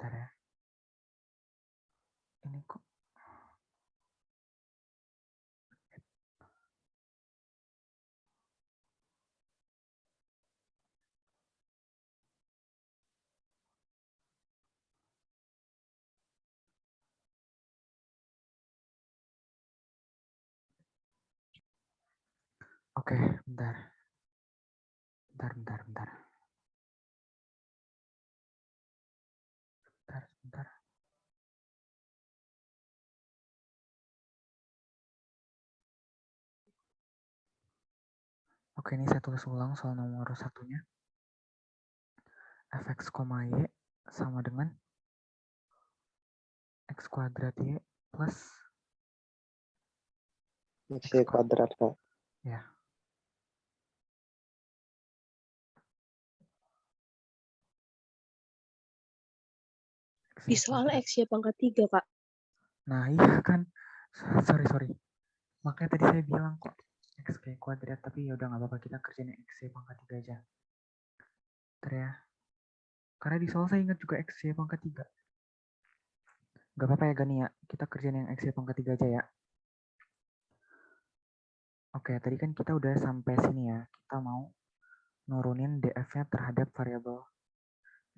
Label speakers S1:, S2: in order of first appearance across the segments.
S1: Bentar ya. Ini kok. Oke, bentar. Bentar. Oke, ini saya tulis ulang soal nomor satunya. Fx, y sama dengan x kuadrat y plus
S2: X kuadrat, Kak.
S1: Ya.
S3: Di soal X ya pangkat 3, Kak.
S1: Nah, iya kan. Sorry. Makanya tadi saya bilang kok x kuadrat, tapi ya udah nggak apa-apa, kita kerjain x pangkat 3 aja. Bentar ya. Karena di soal saya ingat juga x pangkat 3. Gak apa-apa ya Gani ya, kita kerjain yang x pangkat 3 aja ya. Oke, tadi kan kita udah sampai sini ya. Kita mau nurunin df-nya terhadap variabel.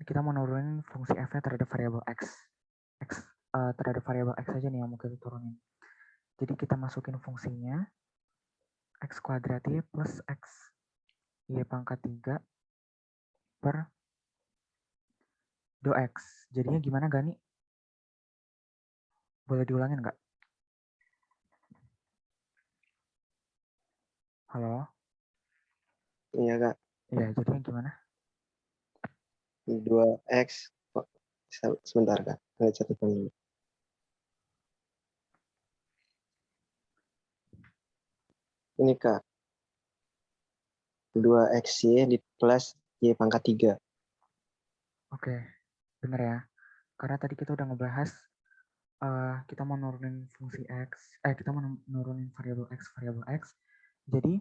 S1: Kita mau nurunin fungsi f-nya terhadap variabel x. Terhadap variabel x aja nih yang mau kita turunin. Jadi kita masukin fungsinya x kuadrat y plus x y pangkat 3 per do x. Jadinya gimana Gani? Boleh diulangin nggak? Halo?
S2: Iya, Kak.
S1: Iya, jadinya gimana?
S2: 2x. Sebentar, Kak. Saya catatkan dulu. Ini, Kak. 2xy di plus y pangkat 3.
S1: Oke, bener ya. Karena tadi kita udah ngebahas kita mau nurunin fungsi x, kita mau nurunin variabel x. Jadi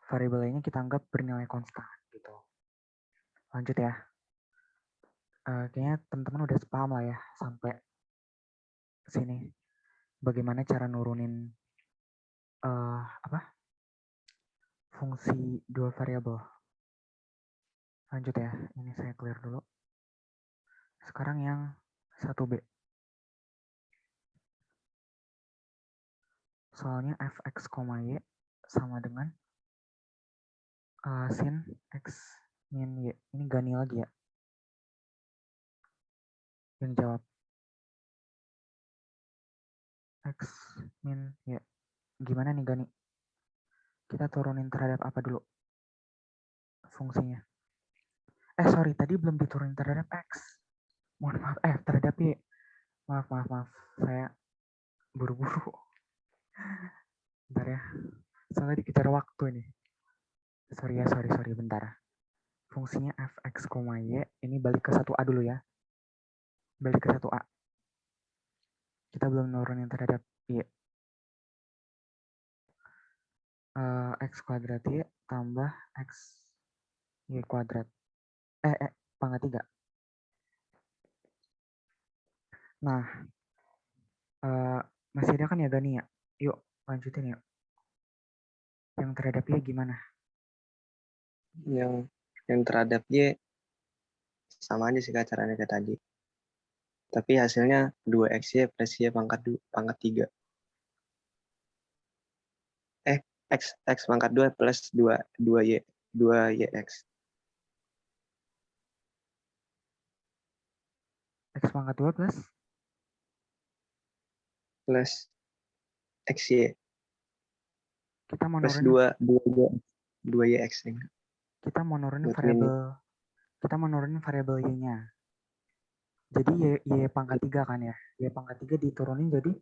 S1: variabel ini kita anggap bernilai konstan gitu. Lanjut ya. Kayaknya teman-teman udah paham lah ya sampai sini. Bagaimana cara nurunin fungsi dua variabel. Lanjut ya. Ini saya clear dulu. Sekarang yang 1B. Soalnya fx, y sama dengan sin x min y. Ini Gani lagi ya yang jawab. X min y. Gimana nih Gani? Kita turunin terhadap apa dulu fungsinya? Sorry, tadi belum diturunin terhadap x. Mohon maaf, terhadap y. Maaf. Saya buru-buru. Bentar ya. Soalnya dikejar waktu nih. Sorry, bentar. Fungsinya fx, y. Ini balik ke 1A dulu ya. Balik ke 1A. Kita belum nurunin terhadap y. X kuadrat y tambah x y kuadrat. Pangkat 3. Nah, masih ada kan ya Gani ya? Yuk, lanjutin yuk. Yang terhadap y gimana?
S2: Yang terhadap y sama aja sih, Kak, caranya kayak tadi. Tapi hasilnya 2xy plus y pangkat 3. X pangkat 2 plus 2yx.
S1: X pangkat 2
S2: plus xy.
S1: kita mau
S2: Plus
S1: nurunin
S2: 2yx.
S1: kita mau nurunin variabel y-nya. Jadi y pangkat 3 kan ya. Y pangkat 3 diturunin jadi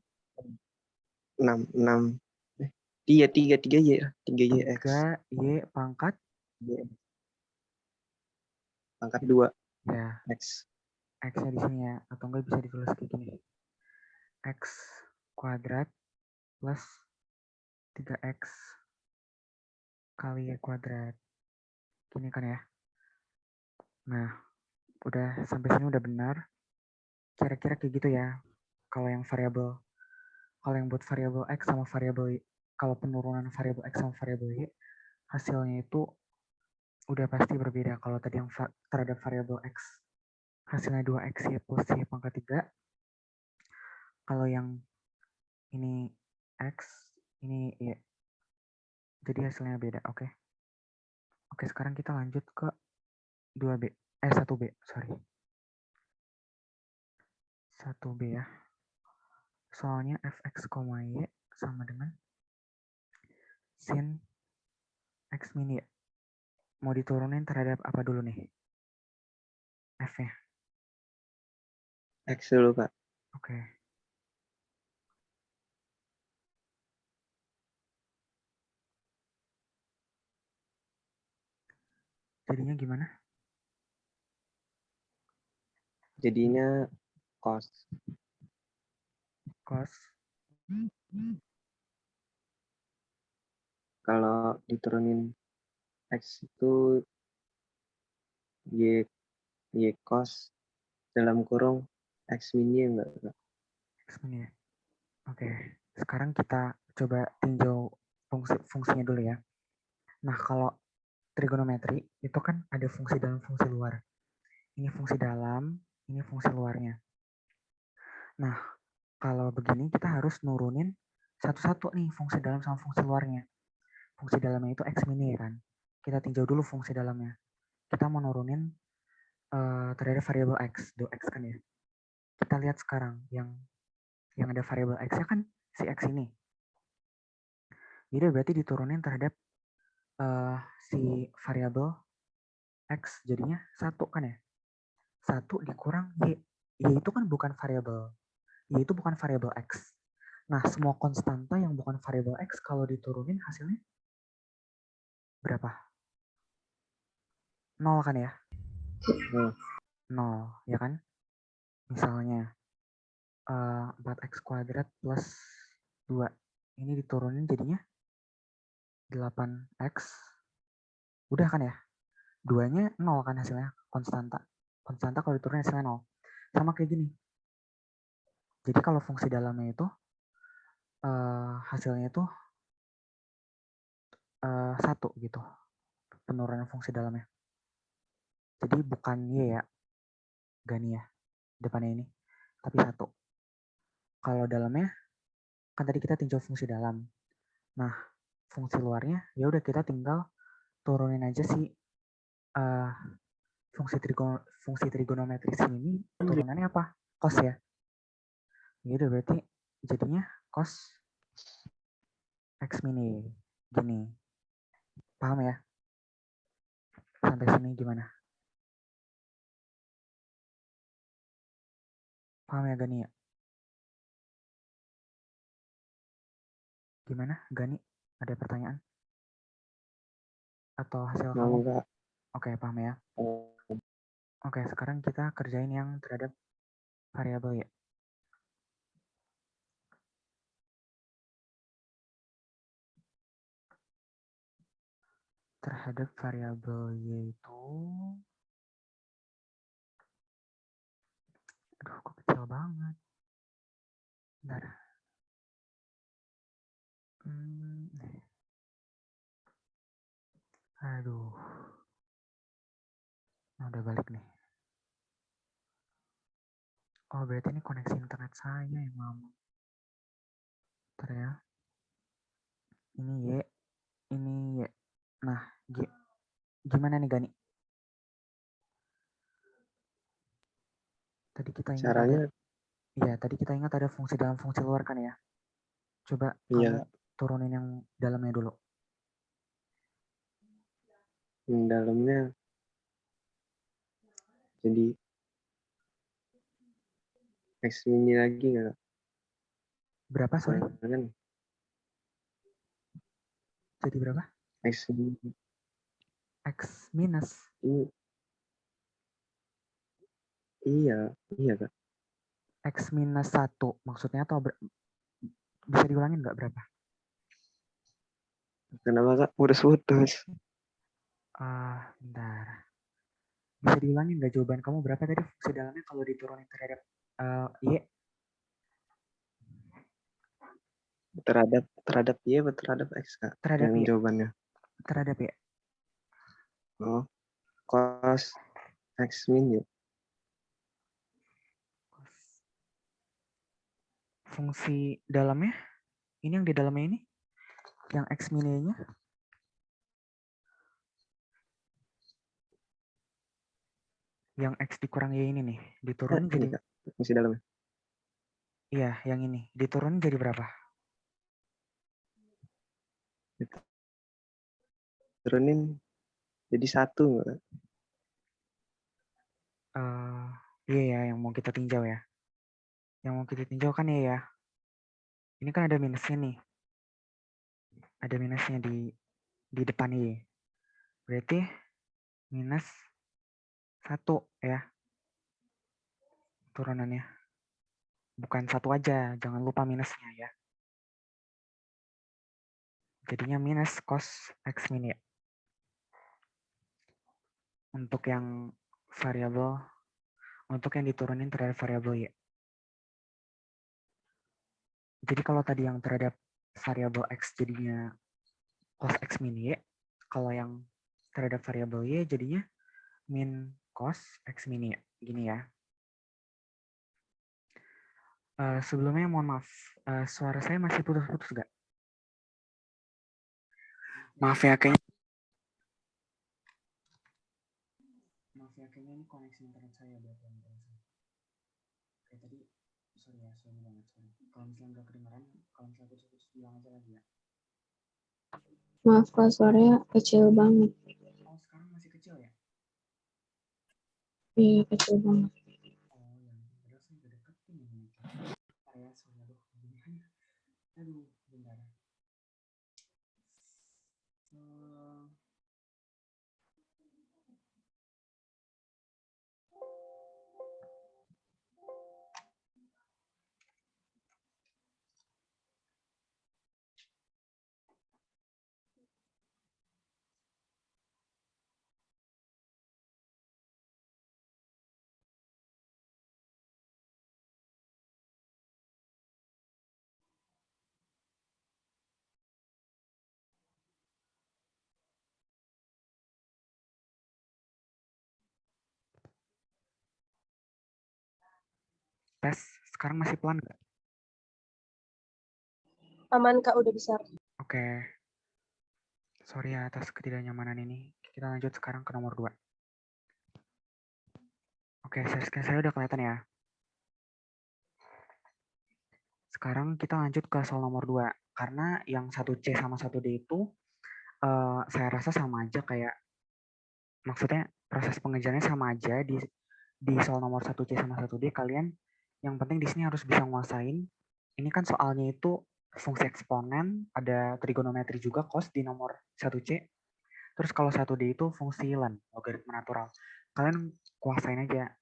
S2: 6. 3y. 3yx.
S1: 3y pangkat
S2: pangkat 2
S1: ya.
S2: x.
S1: X-nya di sini ya, atau enggak bisa ditulis kayak gini. X kuadrat plus 3x kali y kuadrat. Gini kan ya. Nah, udah sampai sini udah benar. Kira-kira kayak gitu ya. Kalau yang buat variabel X sama variabel Y, kalau penurunan variabel X sama variabel Y, hasilnya itu udah pasti berbeda. Kalau tadi yang terhadap variabel X, hasilnya 2X Y plus Y pangkat 3. Kalau yang ini X, ini Y. Jadi hasilnya beda, oke. Oke, sekarang kita lanjut ke 1B, sorry. 1B ya. Soalnya fx, y sama dengan sin x min y. Mau diturunin terhadap apa dulu nih? F-nya.
S2: X dulu, Kak.
S1: Oke. Jadinya gimana?
S2: Jadinya cos.
S1: Cos.
S2: Kalau diturunin X itu Y cos dalam kurung X min Y enggak, Kak?
S1: X min y. Oke. Sekarang kita coba tinjau fungsinya dulu ya. Nah, kalau trigonometri itu kan ada fungsi dalam, fungsi luar. Ini fungsi dalam, ini fungsi luarnya. Nah, kalau begini kita harus nurunin satu-satu nih fungsi dalam sama fungsi luarnya. Fungsi dalamnya itu X min Y kan. Kita tinjau dulu fungsi dalamnya. Kita mau nurunin terhadap variabel X, do X kan ya. Kita lihat sekarang yang ada variabel X-nya kan si X ini. Jadi berarti diturunin terhadap si variabel X, jadinya 1 kan ya. 1 dikurang Y. Y itu kan bukan variabel. Y itu bukan variabel X. Nah, semua konstanta yang bukan variabel X kalau diturunin hasilnya berapa? 0 kan ya? 0, ya kan? Misalnya 4x kuadrat plus 2. Ini diturunin jadinya 8x. Udah kan ya? 2-nya 0 kan hasilnya, konstanta. Konstanta kalau diturunin hasilnya 0. Sama kayak gini. Jadi kalau fungsi dalamnya itu hasilnya itu 1 gitu. Penurunan fungsi dalamnya. Jadi bukan Y ya. Gani ya. Depannya ini. Tapi 1. Kalau dalamnya, kan tadi kita tinjau fungsi dalam. Nah, fungsi luarnya, ya udah kita tinggal turunin aja si fungsi trigonometris ini turunannya apa? Cos ya. Ya udah berarti jadinya cos X min Y. Gini. Paham ya? Sampai sini gimana? Paham ya Gani ya? Gimana Gani? Ada pertanyaan? Atau hasil kamu? Oke, paham ya? Oke, sekarang kita kerjain yang terhadap variabel ya. Terhadap variabel Y itu, aduh kok kecil banget. Bentar. Aduh. Nah, udah balik nih. Oh, berarti ini koneksi internet saya yang ngomong. Bentar ya. Ini Y, ini Y. Nah, gimana nih Gani? Tadi kita ingat
S2: caranya
S1: ada, iya tadi kita ingat ada fungsi dalam, fungsi luar kan ya. Coba
S2: iya.
S1: kamu turunin yang dalamnya dulu.
S2: Yang dalamnya jadi X min Y lagi nggak?
S1: Berapa sorry?
S2: Kan
S1: Jadi berapa?
S2: X min
S1: X minus.
S2: Iya Kak.
S1: X minus 1 maksudnya atau bisa diulangin nggak berapa?
S2: Kenapa Kak? Putus-putus.
S1: Bentar. Bisa diulangin nggak jawaban kamu berapa tadi fungsi dalamnya kalau diturunin terhadap Y
S2: terhadap Y atau terhadap X, Kak?
S1: terhadap
S2: Yang
S1: Y.
S2: jawabannya.
S1: Terhadap Y.
S2: Oh, cos X min Y.
S1: Fungsi dalamnya, ini yang di dalamnya ini, yang X min Y-nya. Yang X dikurang Y ini nih, diturunin jadi,
S2: Ini, Kak, fungsi dalamnya.
S1: iya yang ini, diturunin jadi berapa?
S2: Turunin jadi 1, Kak.
S1: Iya ya, yang mau kita tinjau ya. Yang mau kita tinjau kan ya. Ini kan ada minusnya nih. Ada minusnya di depan Y. Berarti minus 1 ya turunannya. Bukan 1 aja, jangan lupa minusnya ya. Jadinya minus cos X min Y. Untuk yang variabel, untuk yang diturunin terhadap variabel Y. Jadi kalau tadi yang terhadap variabel X jadinya cos X min Y, kalau yang terhadap variabel Y jadinya min cos X min Y. Gini ya. Sebelumnya mohon maaf, suara saya masih putus-putus gak? Maaf ya, kayaknya ini koneksi internet saya buat yang kayak tadi, sorry ya, sorry banget. Kalau misalnya nggak kedengeran, kalau misalnya putus-putus bilang aja lagi ya.
S3: Maaf Kak, suaranya kecil banget.
S1: Oh, sekarang masih kecil ya?
S3: Iya, kecil banget.
S1: Oh, yang padahal saya udah deketin ini. Ya, sorry, aduh, gimana? Aduh, bentar. Tes, sekarang masih pelan nggak?
S3: Aman Kak, udah besar.
S1: Oke. Sorry ya atas ketidaknyamanan ini. Kita lanjut sekarang ke nomor 2. Oke, share screen saya udah kelihatan ya. Sekarang kita lanjut ke soal nomor 2. Karena yang 1C sama 1D itu saya rasa sama aja kayak, maksudnya proses pengejarannya sama aja di soal nomor 1C sama 1D. Kalian yang penting di sini harus bisa nguasain. Ini kan soalnya itu fungsi eksponen, ada trigonometri juga cos di nomor 1C. Terus kalau 1D itu fungsi ln, logaritma natural. Kalian kuasain aja.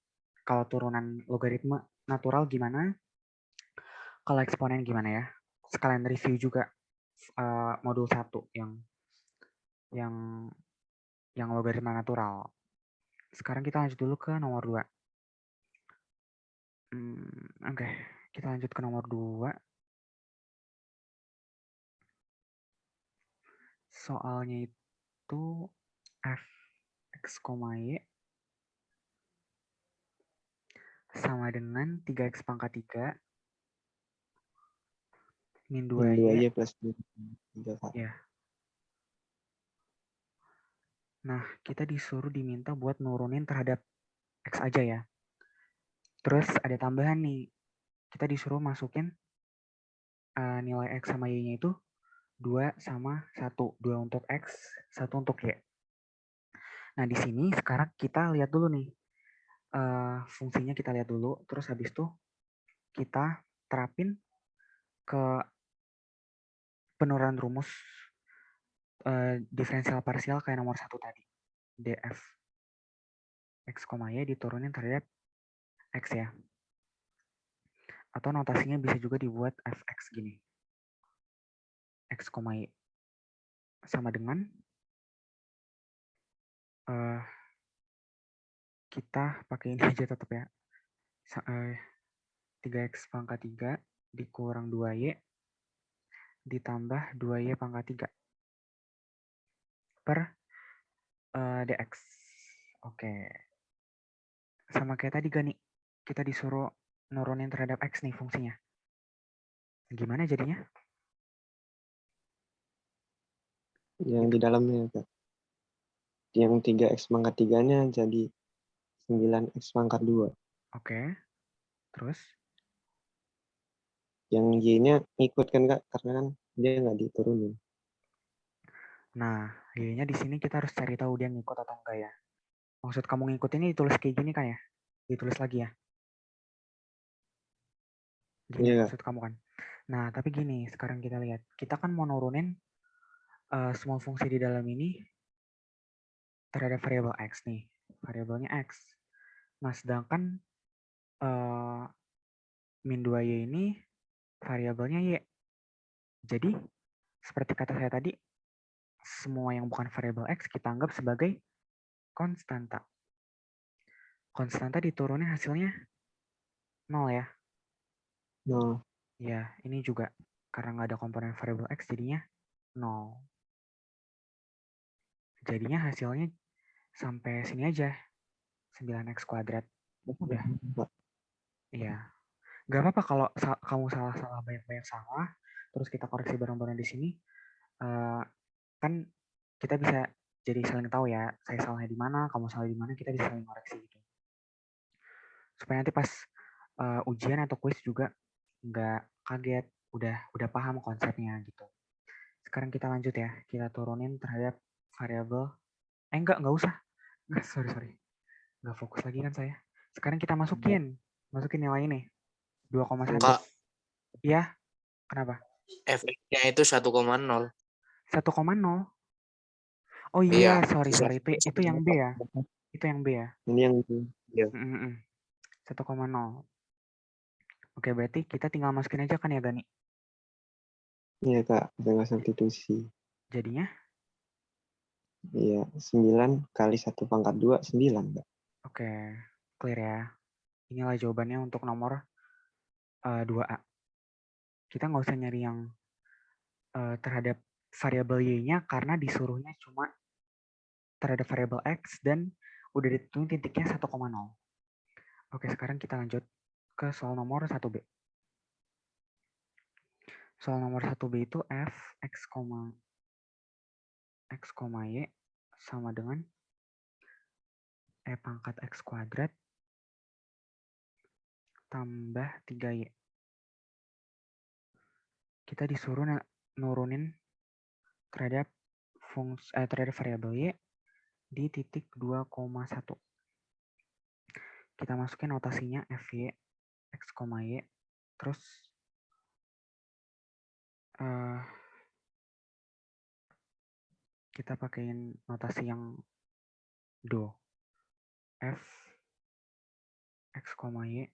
S1: Kalau turunan logaritma natural gimana? Kalau eksponen gimana ya? Sekalian review juga modul 1 yang logaritma natural. Sekarang kita lanjut dulu ke nomor 2. Oke, kita lanjut ke nomor 2. Soalnya itu f(x, y) sama dengan 3x pangkat 3 min 2y
S2: plus 3.
S1: ya. Nah, kita disuruh diminta buat nurunin terhadap x aja ya. Terus ada tambahan nih. Kita disuruh masukin nilai x sama y-nya itu 2 sama 1. 2 untuk x, 1 untuk y. Nah, di sini sekarang kita lihat dulu nih. Fungsinya kita lihat dulu. Terus habis itu kita terapin ke penurunan rumus diferensial parsial kayak nomor 1 tadi. df x, y diturunin terhadap x ya. Atau notasinya bisa juga dibuat fx gini. X, y sama dengan kita pakai ini aja tetap ya. 3x pangkat 3 dikurang 2y ditambah 2y pangkat 3 per dx. Oke. Sama kayak tadi gak nih? Kita disuruh nurunin terhadap x nih fungsinya. Gimana jadinya?
S2: Yang di dalamnya, Kak. Yang 3x pangkat 3-nya jadi 9x pangkat 2.
S1: Oke. Terus?
S2: Yang y-nya ikut kan, Kak? Karena kan dia nggak diturunin.
S1: Nah, y-nya di sini kita harus cari tahu dia ngikut atau enggak ya. Maksud kamu ngikut ini ditulis kayak gini kan ya? Ditulis lagi ya? Gini
S2: Iya, Kak.
S1: maksud kamu kan? Nah, tapi gini, sekarang kita lihat. Kita kan mau nurunin semua fungsi di dalam ini terhadap variabel x nih. Variabelnya x. Nah, sedangkan min 2y ini variabelnya y. Jadi, seperti kata saya tadi, semua yang bukan variabel x kita anggap sebagai konstanta. Konstanta diturunin hasilnya 0 ya.
S2: Nah,
S1: Ya, ini juga karena nggak ada komponen variabel x jadinya 0. Jadinya hasilnya sampai sini aja. 9x kuadrat. Udah.
S2: Pak.
S1: Iya. Nggak apa-apa kalau kamu salah-salah banyak-banyak salah. Terus kita koreksi bareng-bareng di sini. Kan kita bisa jadi saling tahu ya. Saya salahnya di mana, kamu salah di mana. Kita bisa saling koreksi gitu. Supaya nanti pas ujian atau kuis juga nggak kaget. Udah paham konsepnya gitu. Sekarang kita lanjut ya. Kita turunin terhadap variabel. Enggak usah. Sorry. Nggak fokus lagi kan saya. Sekarang kita masukin nilai ini. 2,1.
S4: Kak,
S1: Iya, kenapa?
S4: efeknya itu 1,0.
S1: 1,0. Oh
S4: Iya.
S1: iya, sorry. Itu yang B ya. Itu yang B ya.
S2: Ini yang ya.
S1: 1,0. Oke, berarti kita tinggal masukin aja kan ya, Gani?
S2: Iya, Kak. Dengan substitusi.
S1: Jadinya?
S2: Iya, 9 kali 1 pangkat 2, 9, Kak.
S1: Oke, clear ya. Inilah jawabannya untuk nomor 2A. Kita nggak usah nyari yang terhadap variabel y-nya karena disuruhnya cuma terhadap variabel x dan udah ditentuin titiknya 1,0. Oke, sekarang kita lanjut ke soal nomor 1B. Soal nomor 1B itu f x, y sama dengan e pangkat x kuadrat tambah 3y. Kita disuruh nurunin terhadap terhadap variabel y di titik 2,1. Kita masukin notasinya fy x, y. Terus kita pakein notasi yang do. F x, y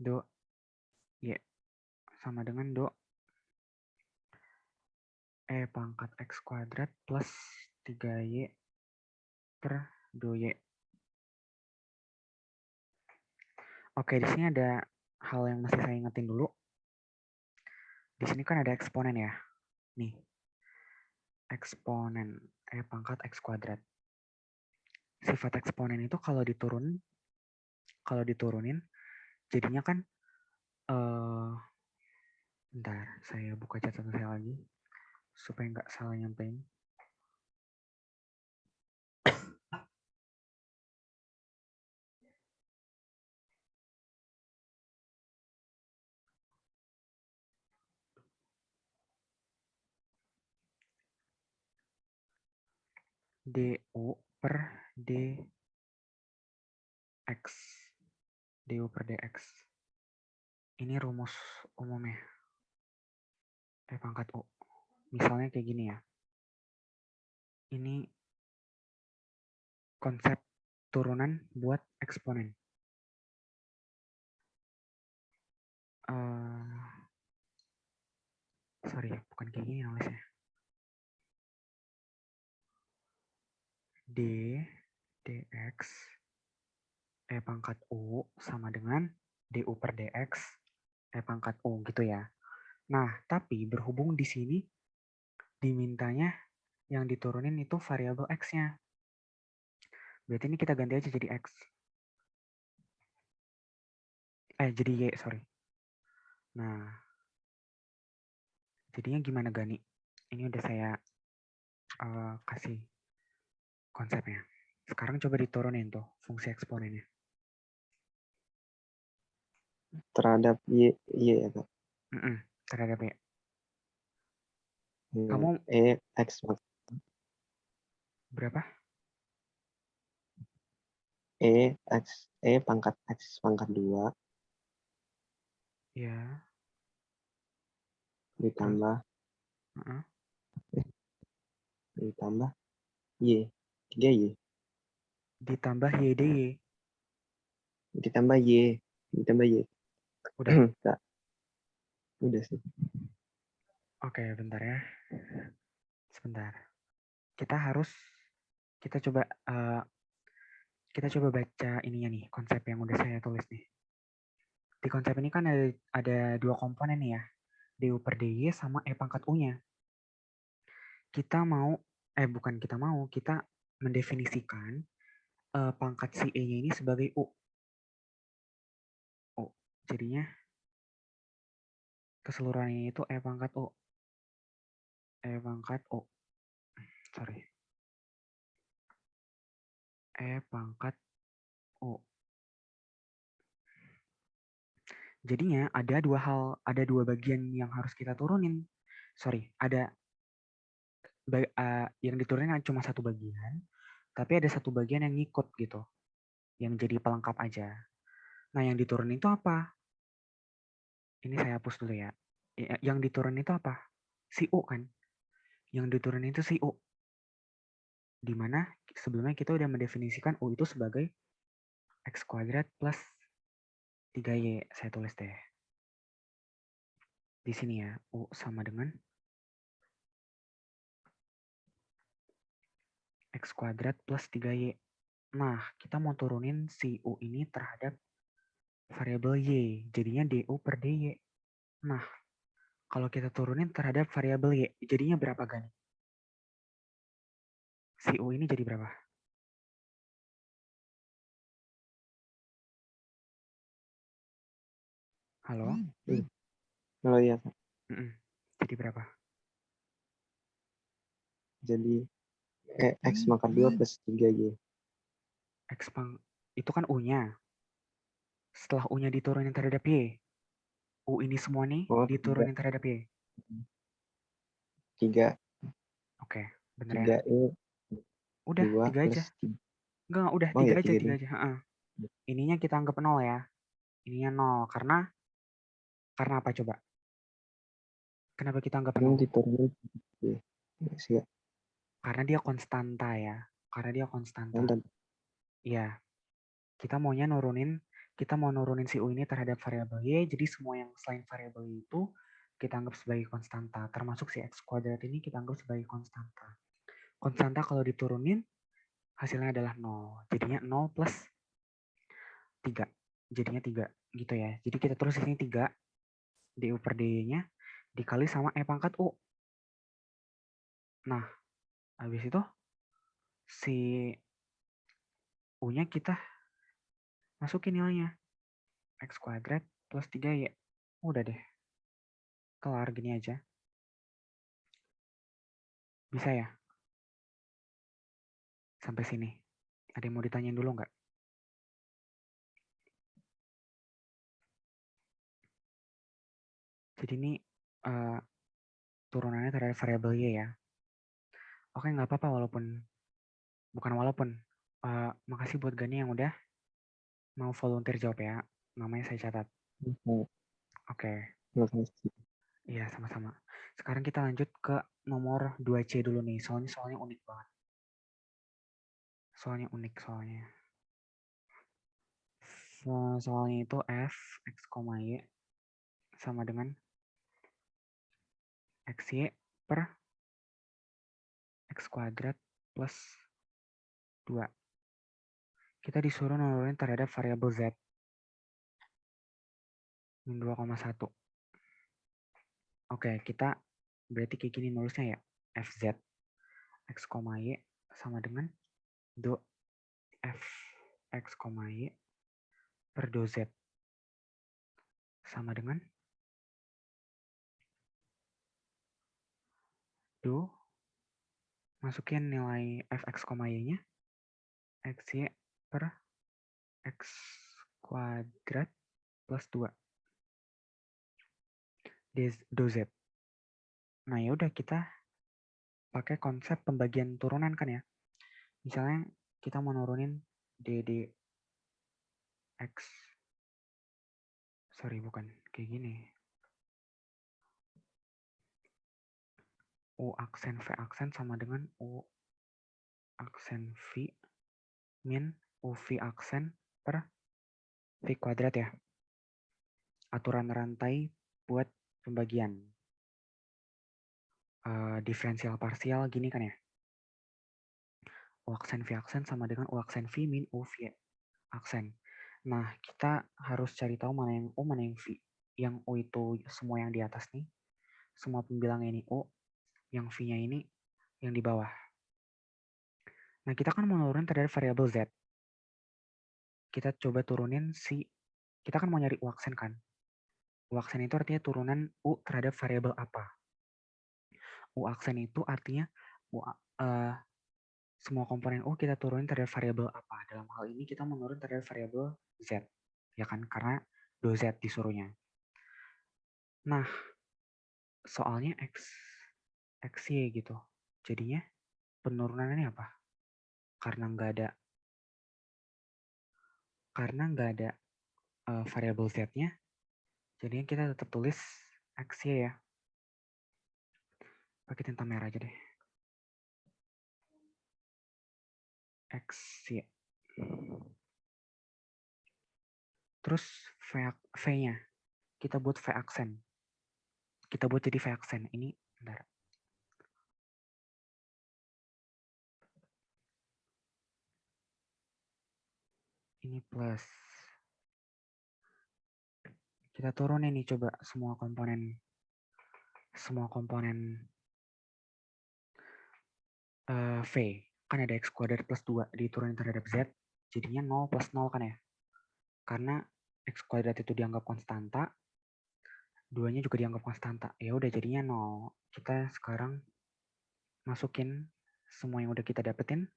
S1: do y sama dengan do e pangkat x kuadrat plus 3y per do y. Oke, di sini ada hal yang mesti saya ingetin dulu. Di sini kan ada eksponen ya. Nih. Eksponen e pangkat x kuadrat. Sifat eksponen itu kalau diturunin jadinya kan bentar, saya buka catatan saya lagi supaya nggak salah nyampein. du per dx. du per dx. Ini rumus umumnya. E pangkat u. Misalnya kayak gini ya. Ini konsep turunan buat eksponen. Sorry ya, bukan kayak gini nulisnya. dx e pangkat u sama dengan du per dx E pangkat U gitu ya. Nah, tapi berhubung di sini dimintanya yang diturunin itu variabel X-nya. Berarti ini kita ganti aja jadi X. Jadi Y, sorry. Nah, jadinya gimana Gani? Ini udah saya kasih konsepnya. Sekarang coba diturunin tuh fungsi eksponennya.
S2: Terhadap Y ya Kak.
S1: Terhadap Y.
S2: Ya,
S1: Kamu
S2: X
S1: berapa?
S2: pangkat X pangkat 2
S1: Ya.
S2: ditambah
S1: Heeh.
S2: ditambah Y 3Y
S1: Ditambah YDY.
S2: ditambah Y
S1: Udah.
S2: Kak. Udah sih.
S1: Oke, bentar ya. Sebentar. Kita coba baca ininya nih, konsep yang udah saya tulis nih. Di konsep ini kan ada dua komponen nih ya, du per dy sama E pangkat U-nya. Kita mendefinisikan pangkat si E-nya ini sebagai U. Jadinya keseluruhannya itu E pangkat U. Sorry. E pangkat U. Jadinya ada dua bagian yang harus kita turunin. Sorry, ada yang diturunin cuma satu bagian, tapi ada satu bagian yang ngikut gitu, yang jadi pelengkap aja. Nah, yang diturunin itu apa? Ini saya hapus dulu ya. Yang diturunin itu apa? Si U kan? Yang diturunin itu si U. Dimana sebelumnya kita udah mendefinisikan U itu sebagai X kuadrat plus 3Y. Saya tulis deh. Di sini ya, U sama dengan X kuadrat plus 3Y. Nah, kita mau turunin si U ini terhadap variabel Y. Jadinya du per dy. Nah, kalau kita turunin terhadap variabel Y, jadinya berapa Gani? Si U ini jadi berapa? Halo?
S2: Oh iya Kak.
S1: Jadi berapa?
S2: Jadi X pangkat 2 plus 3Y.
S1: Itu kan U-nya. Setelah U-nya diturunin terhadap Y, U ini semua nih diturunin terhadap Y.
S2: 3.
S1: Oke, bener ya.
S2: 3E
S1: Udah,
S2: 2
S1: 3 aja.
S2: plus 3.
S1: Enggak, udah,
S2: Oh
S1: 3
S2: ya,
S1: aja,
S2: 3
S1: 3 aja. Ininya kita anggap 0 ya. Ininya 0, karena apa coba? Kenapa kita anggap
S2: Ini
S1: 0?
S2: diturunin. Ya.
S1: Karena dia konstanta ya. Karena dia konstanta.
S2: Dan
S1: Iya. Kita mau nurunin si U ini terhadap variabel Y, jadi semua yang selain variabel Y itu kita anggap sebagai konstanta. Termasuk si X kuadrat ini kita anggap sebagai konstanta. Konstanta kalau diturunin, hasilnya adalah 0. Jadinya 0 plus 3. Jadinya 3 gitu ya. Jadi kita terus di sini 3 du per dy-nya dikali sama E pangkat U. Nah, habis itu si U-nya kita masukin nilainya. X kuadrat plus 3Y. Udah deh. Kelar gini aja. Bisa ya? Sampai sini. Ada yang mau ditanyain dulu nggak? Jadi ini turunannya terhadap variabel Y ya. Oke, nggak apa-apa makasih buat Gani yang udah mau volunteer jawab ya. Namanya saya catat. Oke. Iya, sama-sama. Sekarang kita lanjut ke nomor 2C dulu nih. Soalnya unik banget. Soalnya itu f x, y sama dengan xy per x kuadrat plus 2. Kita disuruh nurunin terhadap variabel z. min 2,1. Oke, kita berarti kayak gini nulisnya ya. Fz x, y sama dengan do f x, y per do z sama dengan do, masukin nilai fx, y-nya xy per x kuadrat plus 2 do z. Nah, ya udah kita pakai konsep pembagian turunan kan ya. Misalnya kita mau nurunin dd x, sorry bukan kayak gini. U aksen V aksen sama dengan U aksen V min UV aksen per V kuadrat ya. Aturan rantai buat pembagian. Diferensial parsial gini kan ya. U aksen V aksen sama dengan U aksen V min UV aksen. Nah, kita harus cari tahu mana yang U, mana yang V. Yang U itu semua yang di atas nih. Semua pembilangnya ini U. Yang V-nya ini yang di bawah. Nah, kita kan mau nurunin terhadap variabel Z. Kita coba turunin kita kan mau nyari U aksen kan. U aksen itu artinya turunan U terhadap variabel apa. U aksen itu artinya semua komponen U kita turunin terhadap variabel apa. Dalam hal ini kita menurun terhadap variabel Z. Ya kan, karena do Z disuruhnya. Nah, soalnya XY gitu. Jadinya penurunannya apa? Karena nggak ada variabel Z-nya, jadinya kita tetap tulis XY ya. Pakai tinta merah aja deh. XY. Terus V-nya. Kita buat V aksen. Kita buat jadi V aksen. Ini, bentar. Ini plus. Kita turunin nih coba semua komponen V. Kan ada X kuadrat plus 2 diturunin terhadap Z. Jadinya 0 plus 0 kan ya. Karena X kuadrat itu dianggap konstanta. 2-nya juga dianggap konstanta. Ya udah jadinya 0. Kita sekarang masukin semua yang udah kita dapetin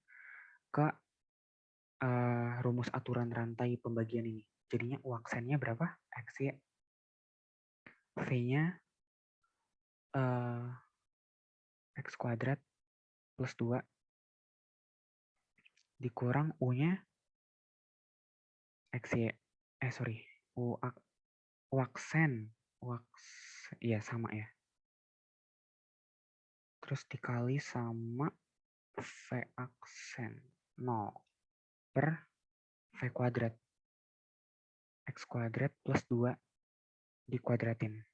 S1: ke rumus aturan rantai pembagian ini. Jadinya U aksennya berapa? XY. V-nya X kuadrat plus 2 dikurang U-nya XY. U aksen. Iya sama ya. Terus dikali sama V aksen 0 per V kuadrat. X kuadrat plus 2 dikuadratin.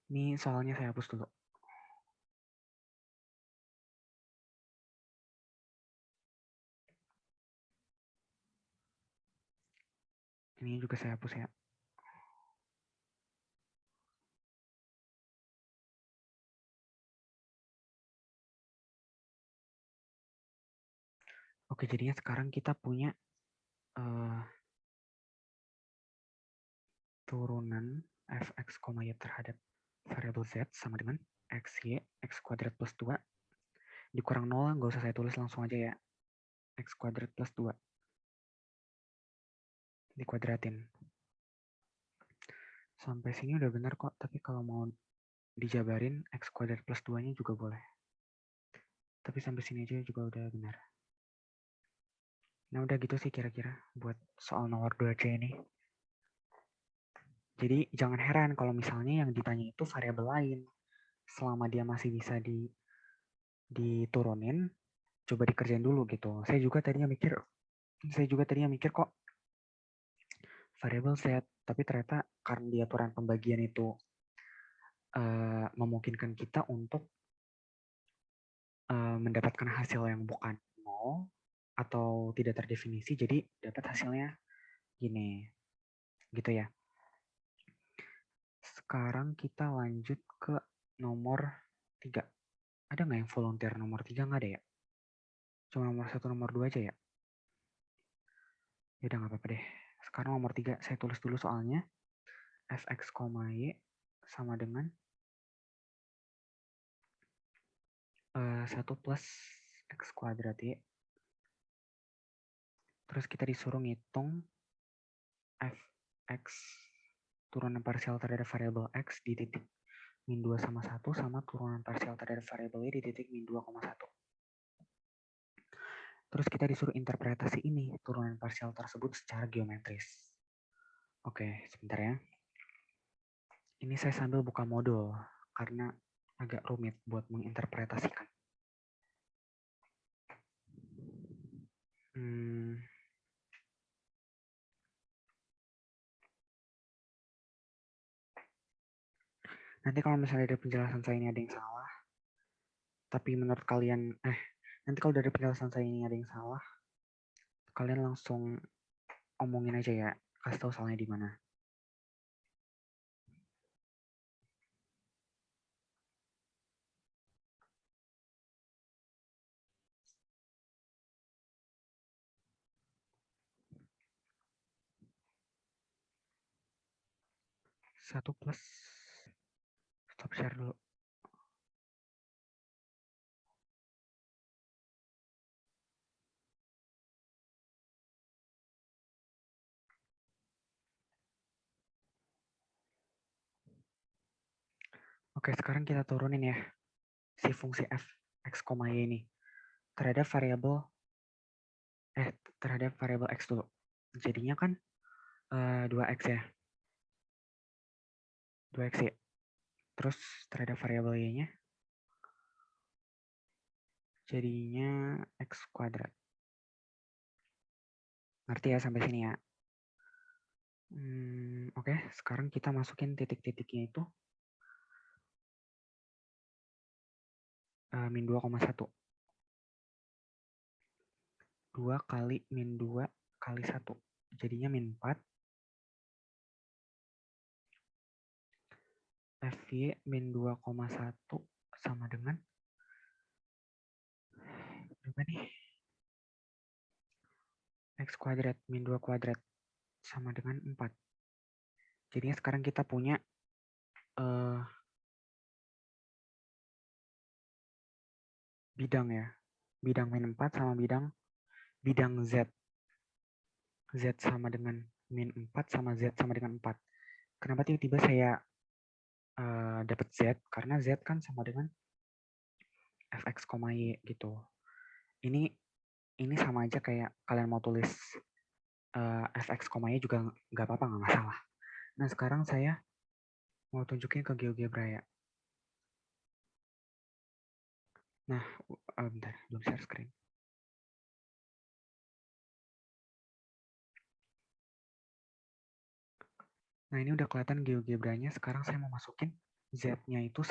S1: Ini soalnya saya hapus dulu. Ini juga saya hapus ya. Oke, jadinya sekarang kita punya turunan fx, y terhadap variabel z sama dengan xy, x kuadrat plus 2 dikurang 0, nggak usah saya tulis langsung aja ya. X kuadrat plus 2 dikuadratin. Sampai sini udah benar kok, tapi kalau mau dijabarin x kuadrat plus 2-nya juga boleh. Tapi sampai sini aja juga udah benar. Nah udah gitu sih kira-kira buat soal nomor 2C ini. Jadi jangan heran kalau misalnya yang ditanya itu variabel lain. Selama dia masih bisa diturunin, coba dikerjain dulu gitu. Saya juga tadinya mikir kok variabel Z, tapi ternyata karena di aturan pembagian itu memungkinkan kita untuk mendapatkan hasil yang bukan 0 atau tidak terdefinisi, jadi dapat hasilnya gini, gitu ya. Sekarang kita lanjut ke nomor 3. Ada nggak yang volunteer nomor 3? Nggak ada ya? Cuma nomor 1, nomor 2 aja ya? Ya udah nggak apa-apa deh. Sekarang nomor 3 saya tulis dulu soalnya. Fx, y sama dengan 1 plus x kuadrat y. Terus kita disuruh ngitung fx turunan parsial terhadap variabel x di titik min 2 sama 1 sama turunan parsial terhadap variabel y di titik min 2,1. Terus kita disuruh interpretasi ini, turunan parsial tersebut secara geometris. Oke, sebentar ya. Ini saya sambil buka modul, karena agak rumit buat menginterpretasikan. Nanti kalau misalnya dari penjelasan saya ini ada yang salah, tapi menurut kalian, nanti kalau dari penjelasan saya ini ada yang salah, kalian langsung omongin aja ya, kasih tahu salahnya di mana. Satu plus, stop share dulu. Oke, sekarang kita turunin ya si fungsi f x, y ini terhadap variabel x dulu. Jadinya kan 2x ya. 2x ya. Terus terhadap variabel y-nya jadinya x kuadrat. Ngerti ya sampai sini ya? Oke, sekarang kita masukin titik-titiknya itu min 2,1. 2 kali min 2 kali 1. Jadinya min 4. Fy min 2,1 sama dengan berapa nih? X kuadrat min 2 kuadrat sama dengan 4. Jadinya sekarang kita punya bidang ya. Bidang min 4 sama bidang Z. Z sama dengan min 4 sama Z sama dengan 4. Kenapa tiba-tiba saya dapat Z? Karena Z kan sama dengan fx, y gitu. Ini sama aja kayak kalian mau tulis fx, y juga nggak apa-apa, nggak masalah. Nah, sekarang saya mau tunjukin ke GeoGebra ya. Nah, bentar, belum share screen. Nah, ini udah kelihatan GeoGebra-nya. Sekarang saya mau masukin Z-nya itu